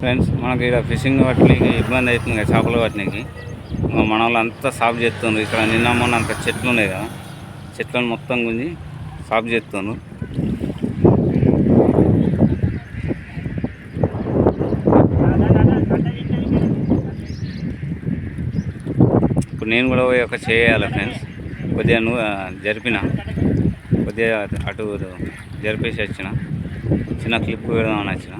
Friends మనకి ఇక్కడ fishing పట్టడానికి ఇబ్బంది అవుతుంది కదా, చేపలు పట్టడానికి. మన వాళ్ళు అంతా సాఫ్ చేస్తున్నారు. ఇక్కడ నిన్న మొన్న అంత చెట్లు ఉన్నాయి కదా, చెట్లను మొత్తం గుంజి సాఫ్ చేస్తున్నారు. ఇప్పుడు నేను కూడా పోయి ఒక చేయాలి ఫ్రెండ్స్. కొద్దిగా నువ్వు జరిపిన కొద్దిగా అటు జరిపేసి వచ్చిన, చిన్న క్లిప్ పెడదామని వచ్చిన.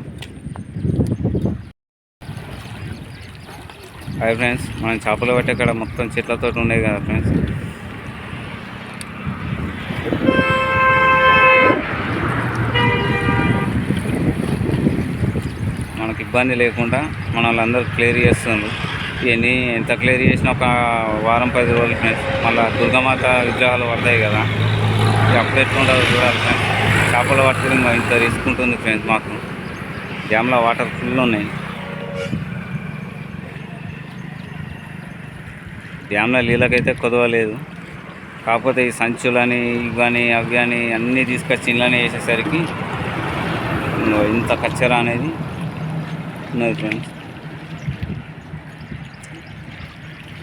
హాయ్ ఫ్రెండ్స్, మనం చేపలు పట్టే ఇక్కడ మొత్తం చెట్లతో ఉండేవి కదా ఫ్రెండ్స్. మనకి ఇబ్బంది లేకుండా మన వాళ్ళందరూ క్లియర్ చేస్తున్నారు. ఇవన్నీ ఎంత క్లియర్ చేసినా ఒక వారం 10 రోజులు ఫ్రెండ్స్. మళ్ళీ దుర్గామాత విగ్రహాలు పడతాయి కదా, అప్పుడు ఎట్లుంటుందో చూడాలి ఫ్రెండ్స్. చేపలు పట్టడం ఇంత రిస్క్ ఉంటుంది ఫ్రెండ్స్. మాకు డ్యామ్లో వాటర్ ఫుల్ ఉన్నాయి. డ్యామ్లో నీళ్ళకైతే కొదవలేదు. కాకపోతే ఈ సంచులని ఇవని అవి అని అన్నీ తీసుకొచ్చి ఇళ్ళనే వేసేసరికి ఇంత కచ్చరా అనేది ఉన్నది ఫ్రెండ్స్.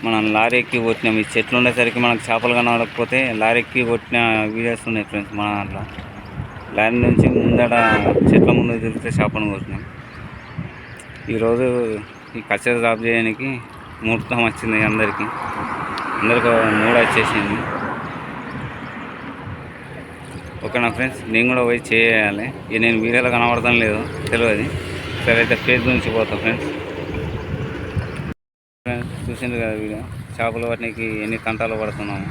మనం లారీ ఎక్కి కొట్టినాం. ఈ చెట్లు ఉండేసరికి మనకు చేపలు కనబడకపోతే లారీ ఎక్కి కొట్టిన వీడియోస్ ఉన్నాయి ఫ్రెండ్స్. మన దాంట్లో లారీ నుంచి ముందట చెట్ల ముందు తిరిగితే చేపను కొట్టినాం. ఈరోజు ఈ కచ్చర సాఫ్ చేయడానికి ముహూర్తం వచ్చింది. అందరికీ మూడు వచ్చేసింది. ఓకేనా ఫ్రెండ్స్, నేను కూడా పోయి చేయాలి. ఇక నేను వీడియోలో కనబడతాం లేదు తెలియదు. సరే అయితే ఫేస్ నుంచి పోతాం ఫ్రెండ్స్. చూసింది కదా వీడియో, చేపలు పట్టడానికి ఎన్ని తంటాలు పడుతున్నాము.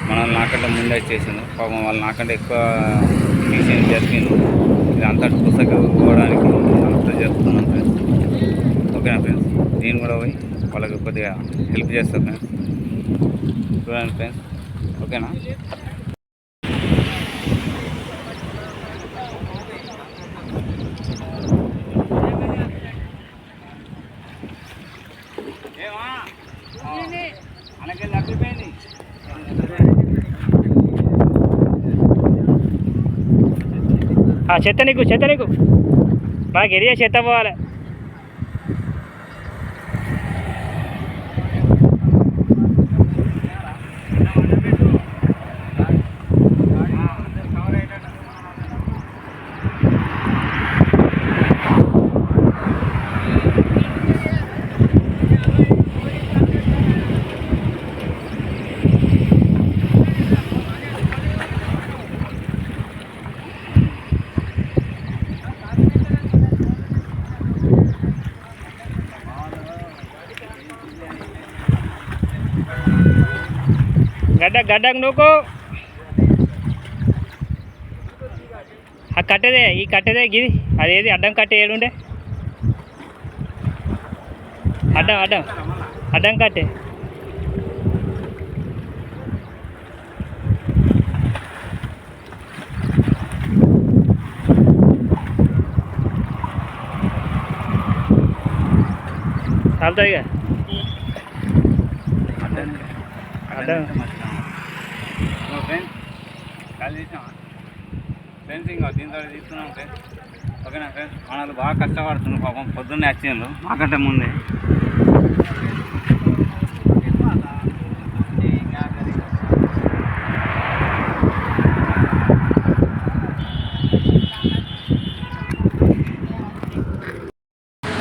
మనల్ని నాకంటే ముందే వచ్చేసింది. పాపం వాళ్ళు నాకంటే ఎక్కువ మిషన్ జరిపింది. ఇది అంతా పుస్తకం పోవడానికి అంతా జరుపుతున్నాం ఫ్రెండ్స్. ఓకేనా ఫ్రెండ్స్, నేను కూడా పోయి వాళ్ళకి కొద్దిగా హెల్ప్ చేస్తాను ఫ్రెండ్స్. చూడండి ఫ్రెండ్స్, ఓకేనా. చెత్త నీకు బాగా ఎరియా చెత్త పోవాలి. గడ్డకు నూకు ఆ కట్టెదే, ఈ కట్టెదే గిది. అదేది అడ్డం కట్టె ఏడుండే, అడ్డం కట్టె. చాలుతాయి ఇక అడ్డం. ఫ్రెండ్స్ కాల్ చేసినావా ఫ్రెండ్స్? ఇంకా దీంతో తీస్తున్నాం ఫ్రెండ్స్. ఓకేనా ఫ్రెండ్స్, మనల్ని బాగా కష్టపడుతున్నారు పాపం. పొద్దున్నే వచ్చిండ్రు మాకంటే ముందే.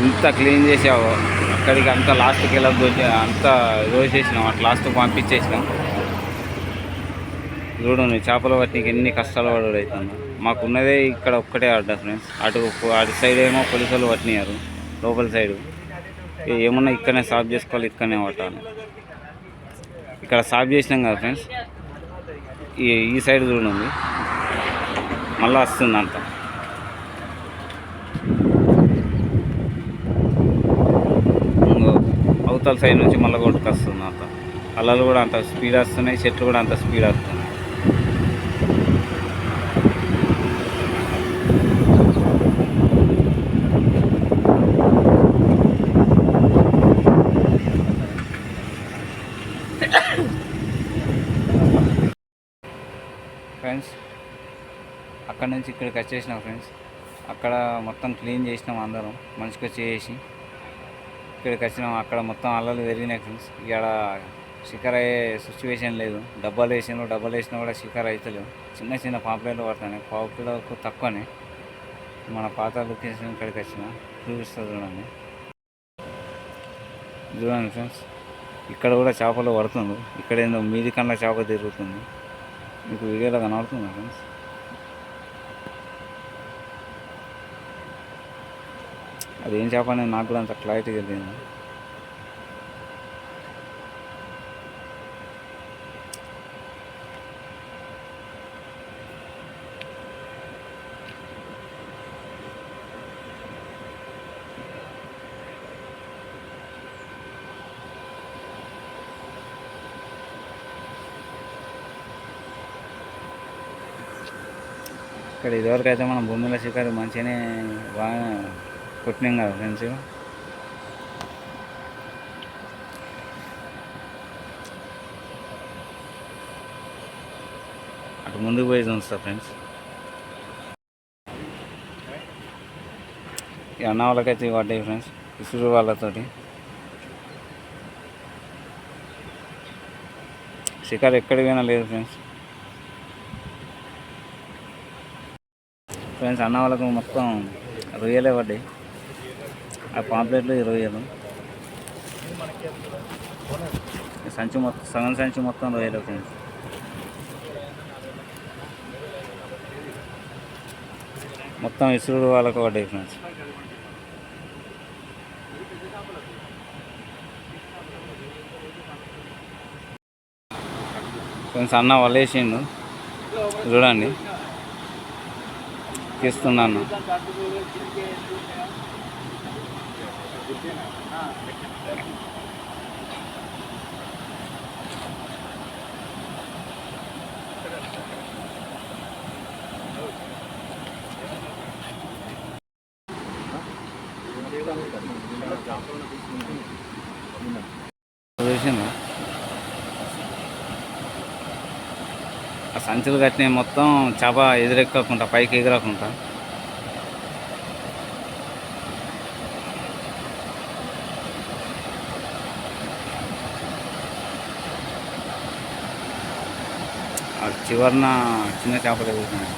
ఇంత క్లీన్ చేసావు, అక్కడికి అంత లాస్ట్కి వెళ్ళదు, అంతా రోజేసినాం, అట్లా లాస్ట్కి పంపించేసినాం. చూడండి చేపలు పట్టడానికి ఎన్ని కష్టాలు పడడు అవుతుంది. మాకున్నదే ఇక్కడ ఒక్కటే అడ్డ ఫ్రెండ్స్. అటు సైడ్ ఏమో పోలీసు వాళ్ళు పట్టినారు, లోపల సైడు ఏమన్నా ఇక్కడనే సాఫ్ చేసుకోవాలి, ఇక్కడనే పట్టాలి. ఇక్కడ సాఫ్ చేసినాం కదా ఫ్రెండ్స్, ఈ సైడ్ చూడండి మళ్ళీ వస్తుంది అంత. అవతల సైడ్ నుంచి మళ్ళీ కొట్టుకొస్తుంది అంత. అలలు కూడా అంత స్పీడ్ వస్తున్నాయి, చెట్లు కూడా అంత స్పీడ్ వస్తున్నాయి. ఫ్రెండ్స్ అక్కడ నుంచి ఇక్కడికి వచ్చేసినాం ఫ్రెండ్స్. అక్కడ మొత్తం క్లీన్ చేసినాం అందరం మనిషికి చేసి ఇక్కడికి వచ్చినాం. అక్కడ మొత్తం అల్లలు పెరిగినాయి ఫ్రెండ్స్. ఇక్కడ షికార్ అయ్యే సిచ్యువేషన్ లేదు. డబ్బాలు వేసినా కూడా షికార్ అవుతలేవు. చిన్న చిన్న పాంప్లెట్లు పడుతున్నాయి. పావులకు తక్కువనే. మన పాత లొకేషన్ ఇక్కడికి వచ్చిన చూపిస్తుంది చూడండి. చూడండి ఫ్రెండ్స్, ఇక్కడ కూడా చేపలు పడుతుంది. ఇక్కడ ఏందో మీది కన్నా చేప తిరుగుతుంది. మీకు వీడియోలో కనబడుతుంది ఫ్రెండ్స్. అదేం చేప అనేది నాకు కూడా అంత క్లారిటీగా తెలియదు. ఇక్కడ ఇదివరకు అయితే మనం భూమిలో షికారు మంచిగానే బాగా కొట్టినాం కదా ఫ్రెండ్స్. అటు ముందుకు పోయి చూస్తా ఫ్రెండ్స్. ఈ అన్న వాళ్ళకైతే పడ్డాయి ఫ్రెండ్స్, ఇసురు వాళ్ళతోటి. షికారు ఎక్కడికి పోయినా లేదు ఫ్రెండ్స్. ఫ్రెండ్స్ అన్న వాళ్ళకు మొత్తం రొయ్యలే పడ్డాయి. ఆ పాంప్లెట్లు ఈ రొయ్యలు. సంచి మొత్తం సగం సంచి మొత్తం రొయ్యలు ఫ్రెండ్స్. మొత్తం ఇసురు వాళ్ళకు పడ్డాయి ఫ్రెండ్స్. ఫ్రెండ్స్ అన్న వలేసిండు చూడండి, తీస్తున్నాను. చూసిందా ఆ సంచులు కట్టినవి మొత్తం చేప ఎదురెక్కకుండా పైకి ఎగరకుండా. ఆ చివరిన చిన్న చేపలు ఎగురుతున్నాయి.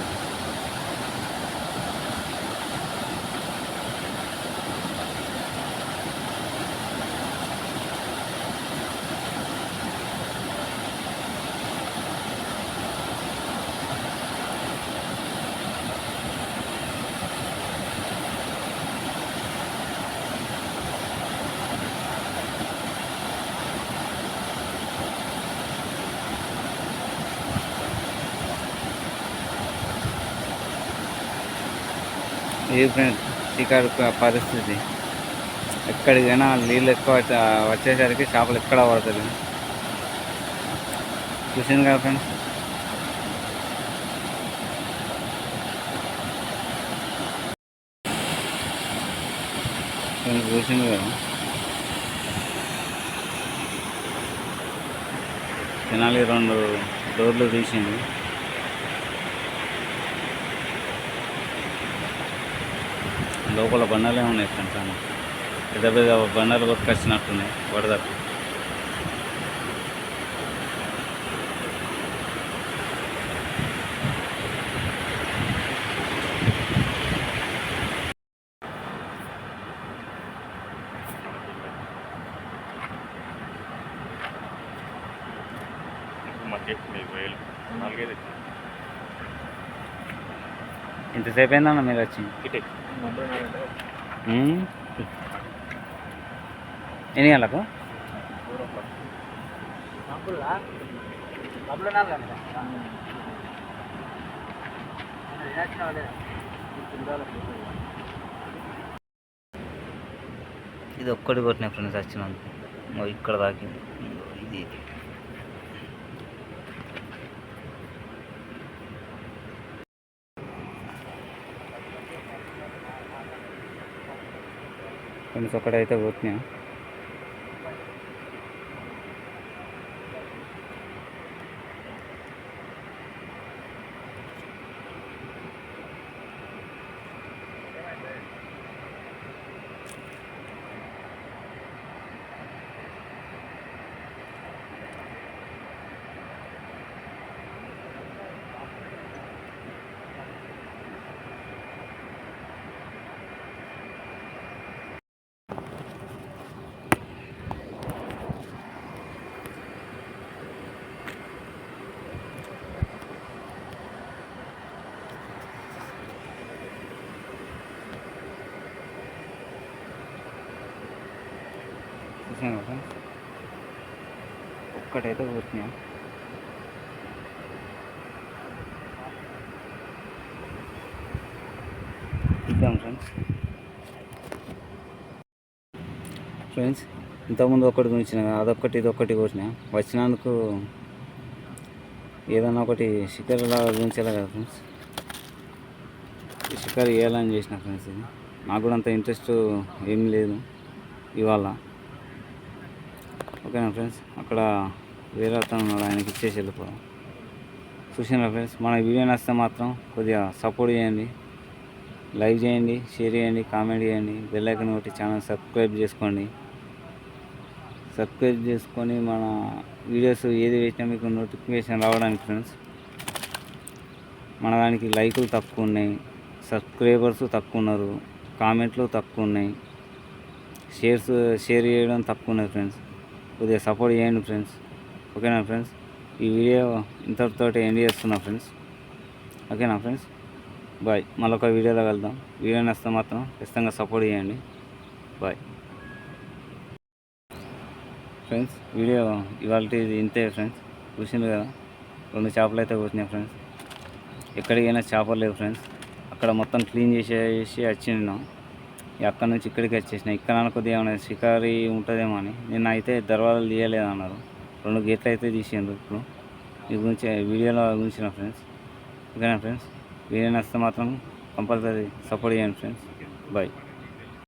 ఇది ఫ్రెండ్స్ షికారు పరిస్థితి. ఎక్కడికైనా నీళ్ళు ఎక్కువ వచ్చేసరికి చేపలు ఎక్కడ పడుతుంది. చూసింది కదా ఫ్రెండ్స్. చూసింది కదా, తినాలి 2 డోర్లు తీసింది. లోపల బండలే ఉన్నాయి ఫ్రెండ్స్. పెద్ద పెద్ద బండలు కొట్టుకొచ్చినట్టున్నాయి వడదకు. ఇంతసేపు అయిందన్న మీరు వచ్చి? ఎన్ని గంటలకు? ఇది ఒక్కటి కొట్టిన ఫ్రెండ్స్ వచ్చినందుకు. ఇక్కడ దాకింది ఇది. ఫ్రెండ్స్ ఒకటైతే కొట్టినా. చూసాను కదా ఫ్రెండ్స్, ఒక్కటైతే కూర్చున్నా. ఇద్దాం ఫ్రెండ్స్. ఫ్రెండ్స్ ఇంతకుముందు ఒకటి గురించిన అదొక్కటి ఇదొక్కటి కూర్చున్నా. వచ్చినందుకు ఏదన్నా ఒకటి షికారులా గురించేలా కదా ఫ్రెండ్స్, ఈ షికారు వేయాలని చేసిన ఫ్రెండ్స్. ఇది నాకు కూడా అంత ఇంట్రెస్ట్ ఏం లేదు ఇవాళ. ఓకేనా ఫ్రెండ్స్, అక్కడ వేరే అతను ఉన్నాడు, ఆయనకి ఇచ్చేసి వెళ్ళిపోదాం. చూసినా ఫ్రెండ్స్, మన వీడియో నచ్చితే మాత్రం కొద్దిగా సపోర్ట్ చేయండి, లైక్ చేయండి, షేర్ చేయండి, కామెంట్ చేయండి, బెల్ ఐకాన్ కొట్టి ఛానల్ సబ్స్క్రైబ్ చేసుకోండి. సబ్స్క్రైబ్ చేసుకొని మన వీడియోస్ ఏది వేసినా మీకు నోటిఫికేషన్ రావడానికి ఫ్రెండ్స్. మన దానికి లైకులు తక్కువ ఉన్నాయి, సబ్స్క్రైబర్స్ తక్కువ ఉన్నారు, కామెంట్లు తక్కువ ఉన్నాయి, షేర్ చేయడం తక్కువ ఉన్నది ఫ్రెండ్స్. కొద్దిగా సపోర్ట్ చేయండి ఫ్రెండ్స్. ఓకేనా ఫ్రెండ్స్, ఈ వీడియో ఇంతటితో ఎండ్ చేస్తున్నా ఫ్రెండ్స్. ఓకేనా ఫ్రెండ్స్, బాయ్. మళ్ళొక వీడియోలో వెళ్దాం. వీడియో నచ్చితే మాత్రం ఖచ్చితంగా సపోర్ట్ చేయండి. Bye friends. వీడియో ఇవాళ ఇంతే ఫ్రెండ్స్. చూసింది కదా, 2 చేపలు అయితే కూర్చున్నాయి ఫ్రెండ్స్. ఎక్కడికైనా చేపలు లేవు ఫ్రెండ్స్. అక్కడ మొత్తం క్లీన్ చేసేసి వచ్చినాం. అక్కడ నుంచి ఇక్కడికి వచ్చేసిన. ఇక్కడ కొద్దిగా ఏమైనా షికారీ ఉంటుందేమో అని. నిన్న అయితే దర్వాజాలు తీయలేదు అన్నారు, 2 గేట్లు అయితే తీసిండ్రు. ఇప్పుడు ఈ గురించి వీడియోలో గురించిన ఫ్రెండ్స్. ఓకేనా ఫ్రెండ్స్, వీడియో నచ్చితే మాత్రం కంపల్సరీ సపోర్ట్ చేయండి ఫ్రెండ్స్. బాయ్.